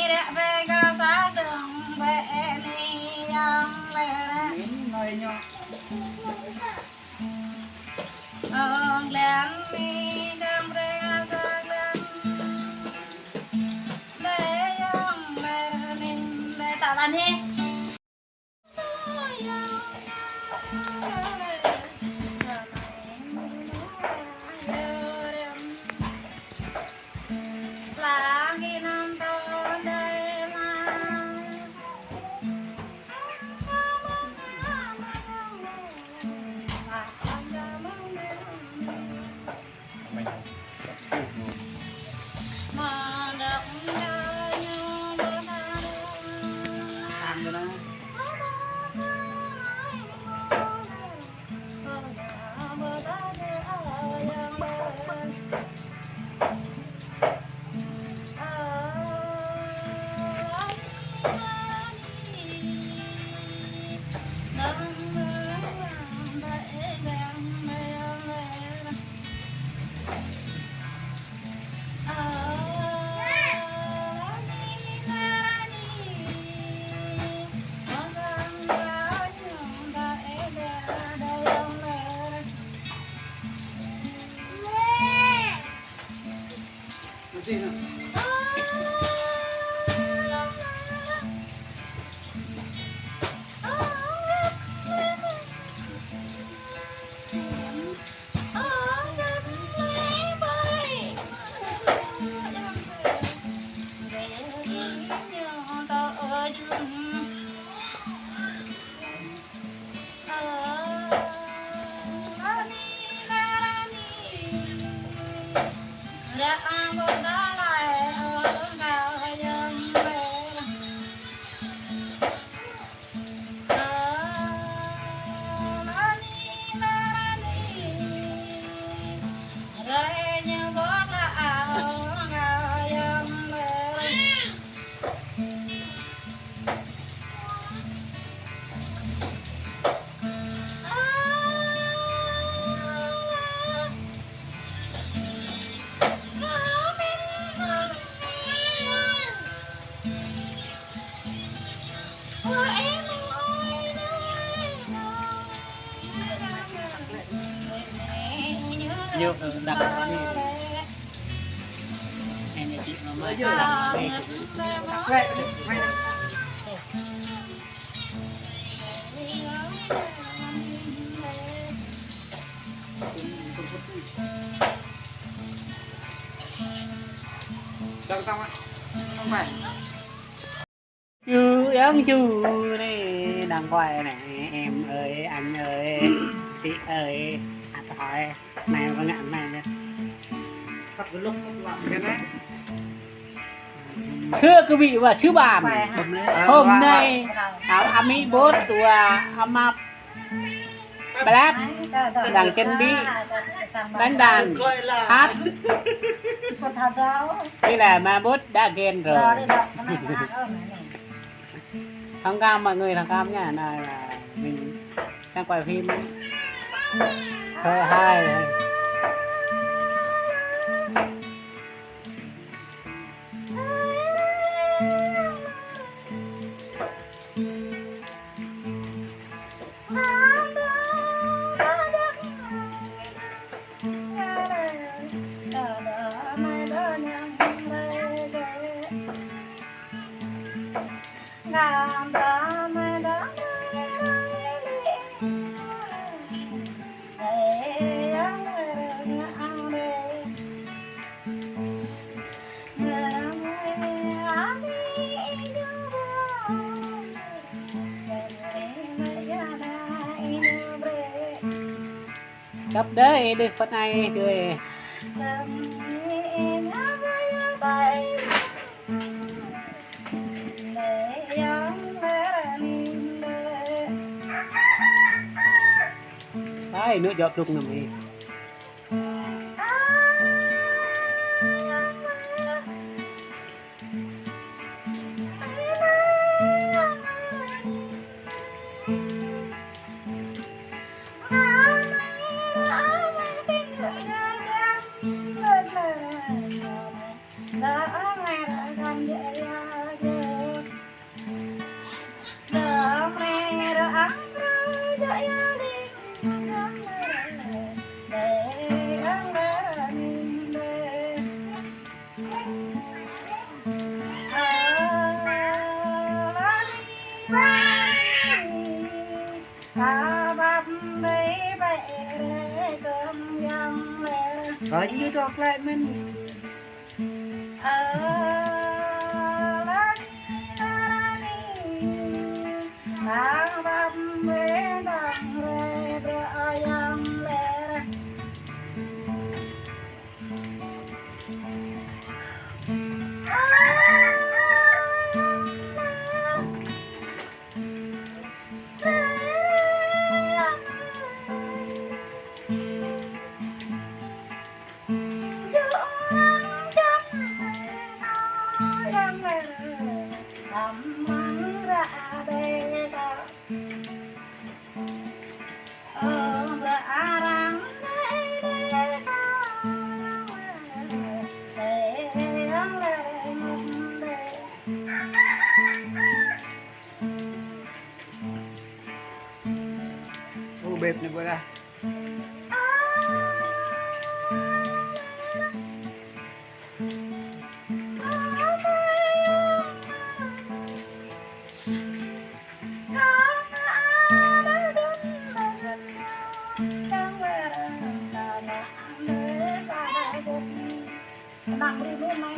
đã về ga giá đường về đi yang về nơi nhỏ lên đi đam về ga giá đường để yang về nên để tạo ra đi nhiều đặc biệt em chị mà mới đặc biệt hay lắm đâu tao không phải chứ ăn chứ đây đang quay này em ơi anh ơi chị ơi hỏi này và ngạn này nè bắt cái lúc làm cái này thưa quý vị và sư bạn hôm nay Ami bốt và Amap Blab đang chuẩn bị đánh đàn hát đây là ma bốt đã ghen rồi thông cảm mọi người thông cảm nha này là mình đang quay phim thời 2 cấp đấy được phần này cười đấy nước giọt rung nằm đi đã Rồi như thuộc lại mình bếp này bữa ra nặng đi luôn này.